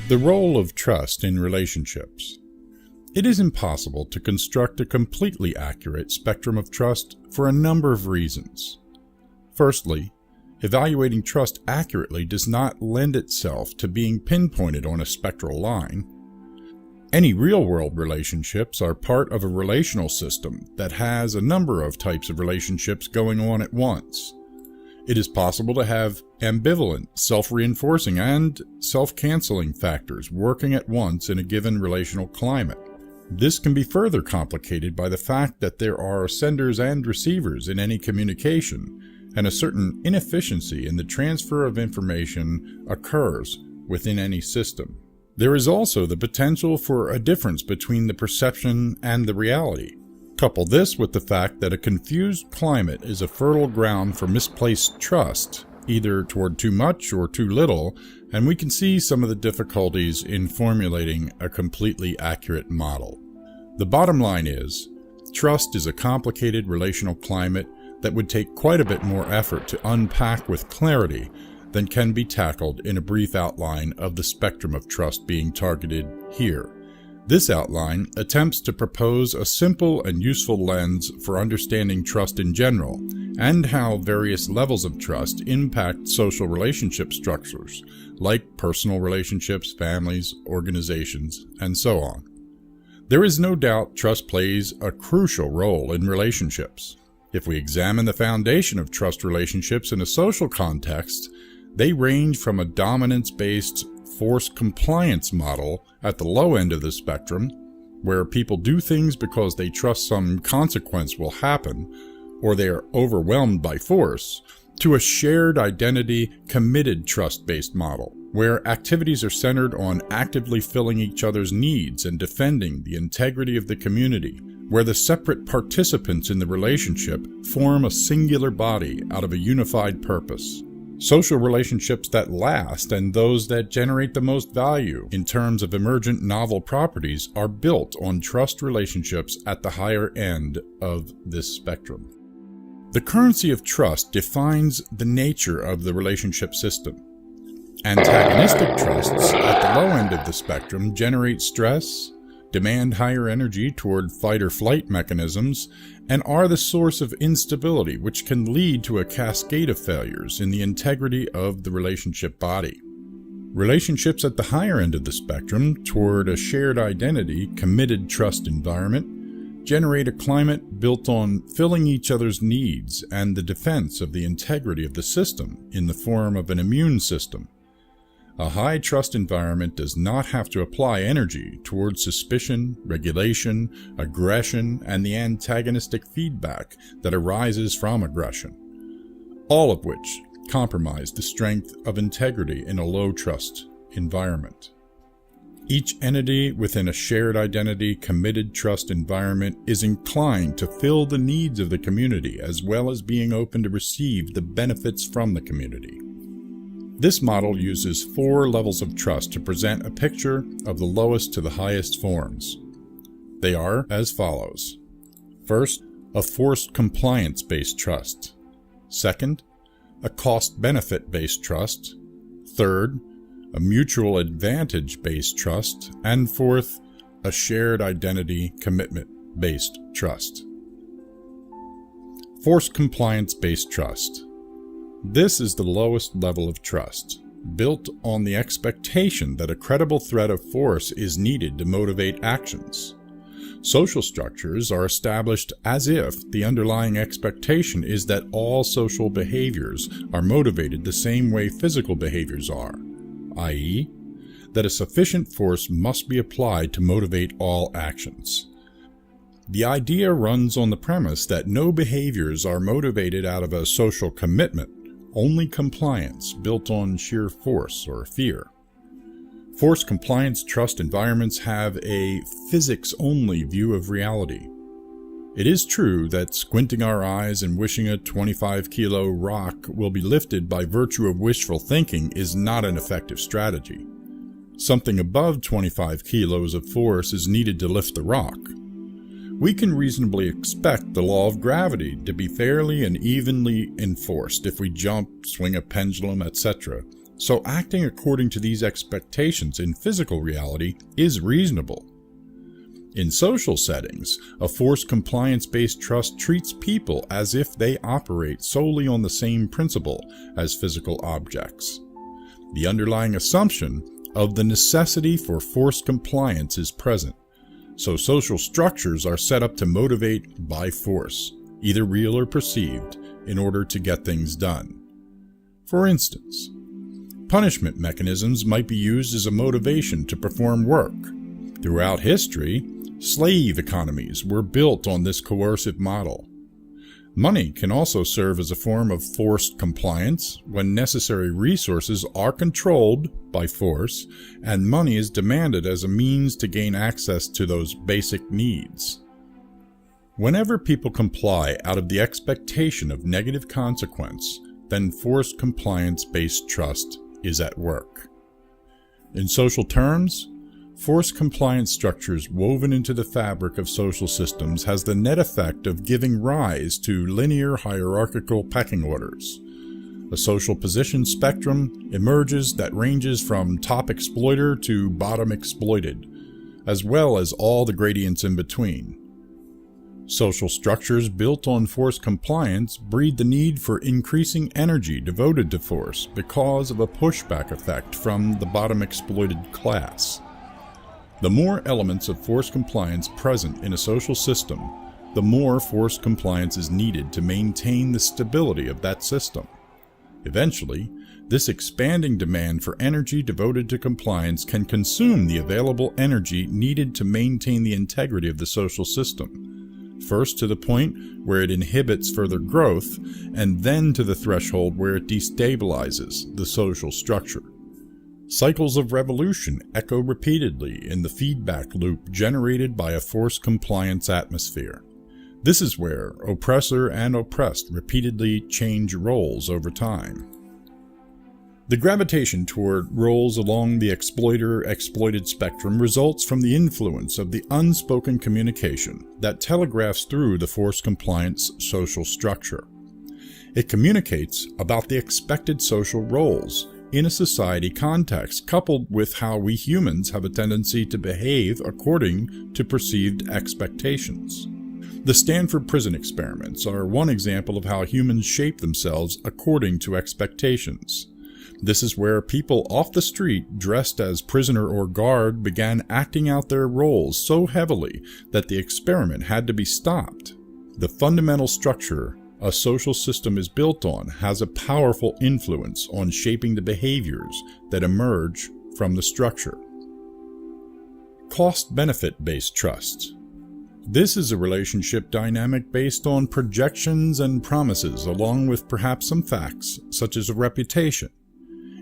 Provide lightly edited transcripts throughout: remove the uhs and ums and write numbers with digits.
The role of trust in relationships. It is impossible to construct a completely accurate spectrum of trust for a number of reasons. Firstly, evaluating trust accurately does not lend itself to being pinpointed on a spectral line. Any real-world relationships are part of a relational system that has a number of types of relationships going on at once. It is possible to have ambivalent, self-reinforcing, and self-canceling factors working at once in a given relational climate. This can be further complicated by the fact that there are senders and receivers in any communication, and a certain inefficiency in the transfer of information occurs within any system. There is also the potential for a difference between the perception and the reality. Couple this with the fact that a confused climate is a fertile ground for misplaced trust, either toward too much or too little, and we can see some of the difficulties in formulating a completely accurate model. The bottom line is, trust is a complicated relational climate that would take quite a bit more effort to unpack with clarity than can be tackled in a brief outline of the spectrum of trust being targeted here. This outline attempts to propose a simple and useful lens for understanding trust in general, and how various levels of trust impact social relationship structures, like personal relationships, families, organizations, and so on. There is no doubt trust plays a crucial role in relationships. If we examine the foundation of trust relationships in a social context, they range from a dominance-based forced compliance model at the low end of the spectrum, where people do things because they trust some consequence will happen, or they are overwhelmed by force, to a shared identity, committed trust-based model, where activities are centered on actively filling each other's needs and defending the integrity of the community, where the separate participants in the relationship form a singular body out of a unified purpose. Social relationships that last and those that generate the most value in terms of emergent novel properties are built on trust relationships at the higher end of this spectrum. The currency of trust defines the nature of the relationship system. Antagonistic trusts at the low end of the spectrum generate stress, demand higher energy toward fight or flight mechanisms, and are the source of instability, which can lead to a cascade of failures in the integrity of the relationship body. Relationships at the higher end of the spectrum, toward a shared identity, committed trust environment, generate a climate built on filling each other's needs and the defense of the integrity of the system in the form of an immune system. A high trust environment does not have to apply energy towards suspicion, regulation, aggression, and the antagonistic feedback that arises from aggression, all of which compromise the strength of integrity in a low trust environment. Each entity within a shared identity, committed trust environment is inclined to fill the needs of the community as well as being open to receive the benefits from the community. This model uses 4 levels of trust to present a picture of the lowest to the highest forms. They are as follows. First, a forced compliance-based trust. Second, a cost-benefit-based trust. Third, a mutual advantage-based trust. And fourth, a shared identity commitment-based trust. Forced compliance-based trust. This is the lowest level of trust, built on the expectation that a credible threat of force is needed to motivate actions. Social structures are established as if the underlying expectation is that all social behaviors are motivated the same way physical behaviors are, i.e., that a sufficient force must be applied to motivate all actions. The idea runs on the premise that no behaviors are motivated out of a social commitment, only compliance built on sheer force or fear. Forced compliance trust environments have a physics-only view of reality. It is true that squinting our eyes and wishing a 25-kilo rock will be lifted by virtue of wishful thinking is not an effective strategy. Something above 25 kilos of force is needed to lift the rock. We can reasonably expect the law of gravity to be fairly and evenly enforced if we jump, swing a pendulum, etc., so acting according to these expectations in physical reality is reasonable. In social settings, a forced compliance-based trust treats people as if they operate solely on the same principle as physical objects. The underlying assumption of the necessity for forced compliance is present, so social structures are set up to motivate by force, either real or perceived, in order to get things done. For instance, punishment mechanisms might be used as a motivation to perform work. Throughout history, slave economies were built on this coercive model. Money can also serve as a form of forced compliance when necessary resources are controlled by force and money is demanded as a means to gain access to those basic needs. Whenever people comply out of the expectation of negative consequence, then forced compliance-based trust is at work. In social terms, forced compliance structures woven into the fabric of social systems has the net effect of giving rise to linear hierarchical pecking orders. A social position spectrum emerges that ranges from top exploiter to bottom exploited, as well as all the gradients in between. Social structures built on forced compliance breed the need for increasing energy devoted to force because of a pushback effect from the bottom exploited class. The more elements of forced compliance present in a social system, the more forced compliance is needed to maintain the stability of that system. Eventually, this expanding demand for energy devoted to compliance can consume the available energy needed to maintain the integrity of the social system, first to the point where it inhibits further growth, and then to the threshold where it destabilizes the social structure. Cycles of revolution echo repeatedly in the feedback loop generated by a forced compliance atmosphere. This is where oppressor and oppressed repeatedly change roles over time. The gravitation toward roles along the exploiter-exploited spectrum results from the influence of the unspoken communication that telegraphs through the forced compliance social structure. It communicates about the expected social roles in a society context, coupled with how we humans have a tendency to behave according to perceived expectations. The Stanford prison experiments are one example of how humans shape themselves according to expectations. This is where people off the street dressed as prisoner or guard began acting out their roles so heavily that the experiment had to be stopped. The fundamental structure a social system is built on has a powerful influence on shaping the behaviors that emerge from the structure. Cost-benefit based trust. This is a relationship dynamic based on projections and promises, along with perhaps some facts, such as a reputation.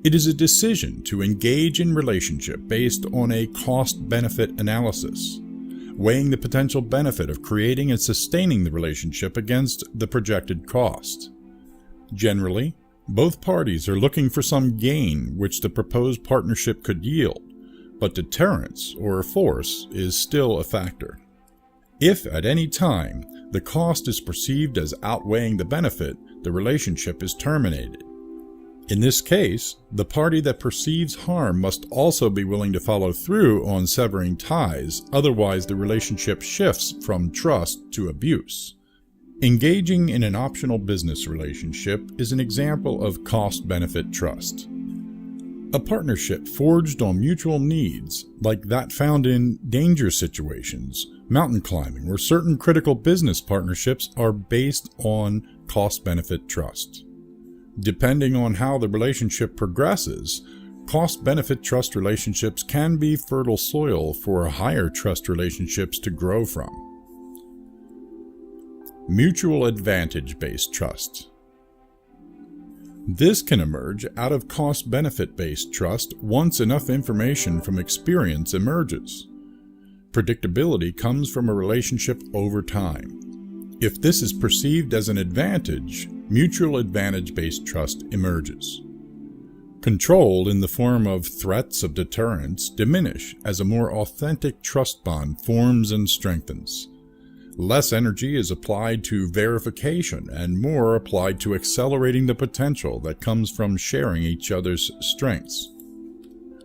It is a decision to engage in relationship based on a cost-benefit analysis, weighing the potential benefit of creating and sustaining the relationship against the projected cost. Generally, both parties are looking for some gain which the proposed partnership could yield, but deterrence or force is still a factor. If at any time the cost is perceived as outweighing the benefit, the relationship is terminated. In this case, the party that perceives harm must also be willing to follow through on severing ties, otherwise the relationship shifts from trust to abuse. Engaging in an optional business relationship is an example of cost-benefit trust. A partnership forged on mutual needs, like that found in danger situations, mountain climbing, or certain critical business partnerships, are based on cost-benefit trust. Depending on how the relationship progresses, cost-benefit trust relationships can be fertile soil for higher trust relationships to grow from. Mutual advantage-based trust. This can emerge out of cost-benefit-based trust once enough information from experience emerges. Predictability comes from a relationship over time. If this is perceived as an advantage, mutual advantage-based trust emerges. Control in the form of threats of deterrence diminish as a more authentic trust bond forms and strengthens. Less energy is applied to verification and more applied to accelerating the potential that comes from sharing each other's strengths.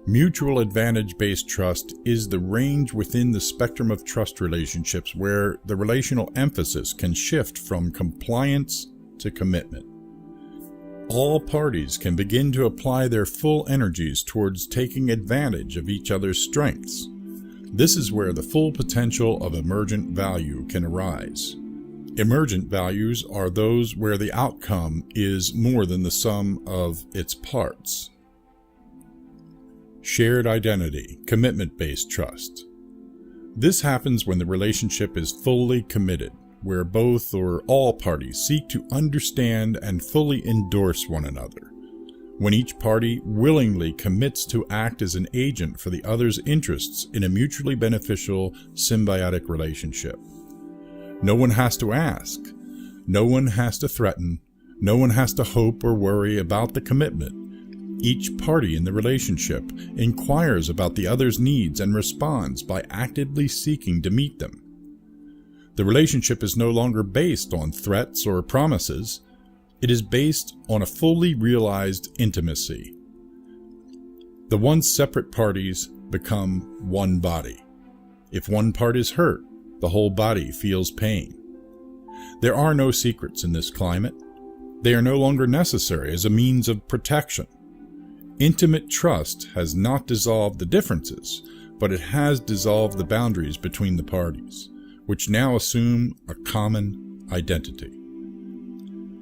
Mutual advantage-based trust is the range within the spectrum of trust relationships where the relational emphasis can shift from compliance to commitment. All parties can begin to apply their full energies towards taking advantage of each other's strengths. This is where the full potential of emergent value can arise. Emergent values are those where the outcome is more than the sum of its parts. Shared identity, commitment-based trust. This happens when the relationship is fully committed, where both or all parties seek to understand and fully endorse one another. When each party willingly commits to act as an agent for the other's interests in a mutually beneficial, symbiotic relationship. No one has to ask. No one has to threaten. No one has to hope or worry about the commitment. Each party in the relationship inquires about the other's needs and responds by actively seeking to meet them. The relationship is no longer based on threats or promises. It is based on a fully realized intimacy. The once separate parties become one body. If one part is hurt, the whole body feels pain. There are no secrets in this climate. They are no longer necessary as a means of protection. Intimate trust has not dissolved the differences, but it has dissolved the boundaries between the parties, which now assume a common identity.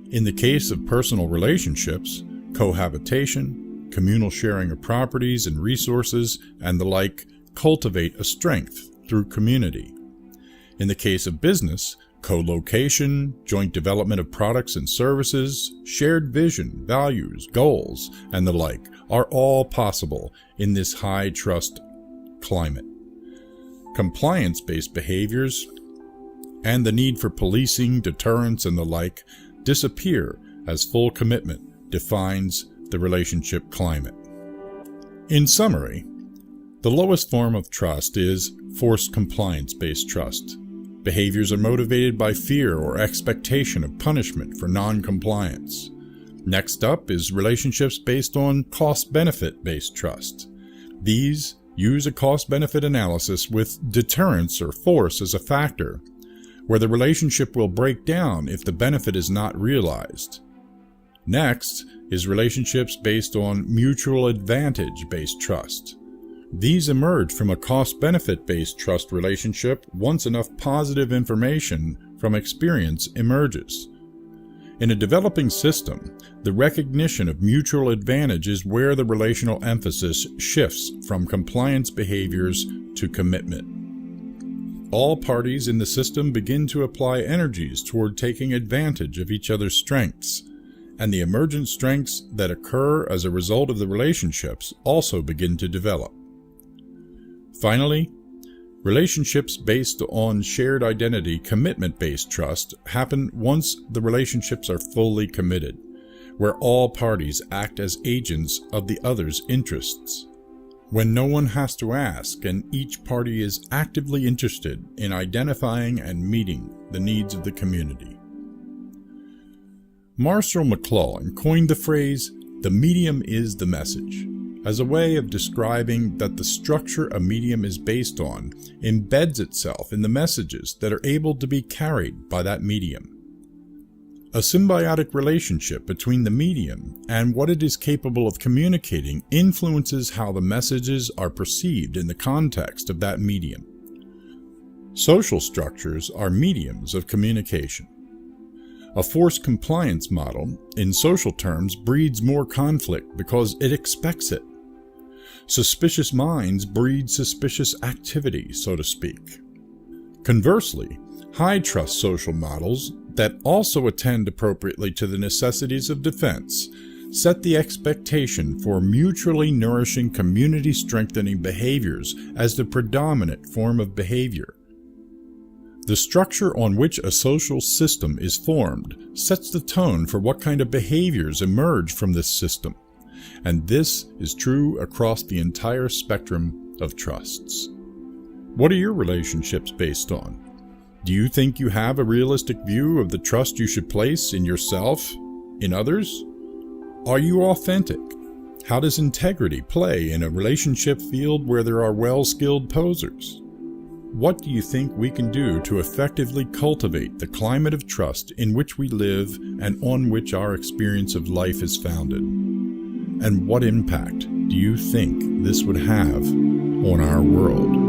In the case of personal relationships, cohabitation, communal sharing of properties and resources, and the like cultivate a strength through community. In the case of business, co-location, joint development of products and services, shared vision, values, goals, and the like are all possible in this high trust climate. Compliance-based behaviors and the need for policing, deterrence, and the like disappear as full commitment defines the relationship climate. In summary, the lowest form of trust is forced compliance-based trust. Behaviors are motivated by fear or expectation of punishment for non-compliance. Next up is relationships based on cost-benefit based trust. These use a cost-benefit analysis with deterrence or force as a factor, where the relationship will break down if the benefit is not realized. Next is relationships based on mutual advantage based trust. These emerge from a cost-benefit based trust relationship once enough positive information from experience emerges. In a developing system, the recognition of mutual advantage is where the relational emphasis shifts from compliance behaviors to commitment. All parties in the system begin to apply energies toward taking advantage of each other's strengths, and the emergent strengths that occur as a result of the relationships also begin to develop. Finally, relationships based on shared identity, commitment-based trust happen once the relationships are fully committed, where all parties act as agents of the other's interests. When no one has to ask and each party is actively interested in identifying and meeting the needs of the community. Marshall McLuhan coined the phrase, "The medium is the message," as a way of describing that the structure a medium is based on embeds itself in the messages that are able to be carried by that medium. A symbiotic relationship between the medium and what it is capable of communicating influences how the messages are perceived in the context of that medium. Social structures are mediums of communication. A forced compliance model, in social terms, breeds more conflict because it expects it. Suspicious minds breed suspicious activity, so to speak. Conversely, high-trust social models that also attend appropriately to the necessities of defense set the expectation for mutually nourishing, community-strengthening behaviors as the predominant form of behavior. The structure on which a social system is formed sets the tone for what kind of behaviors emerge from this system, and this is true across the entire spectrum of trusts. What are your relationships based on? Do you think you have a realistic view of the trust you should place in yourself, in others? Are you authentic? How does integrity play in a relationship field where there are well-skilled posers? What do you think we can do to effectively cultivate the climate of trust in which we live and on which our experience of life is founded? And what impact do you think this would have on our world?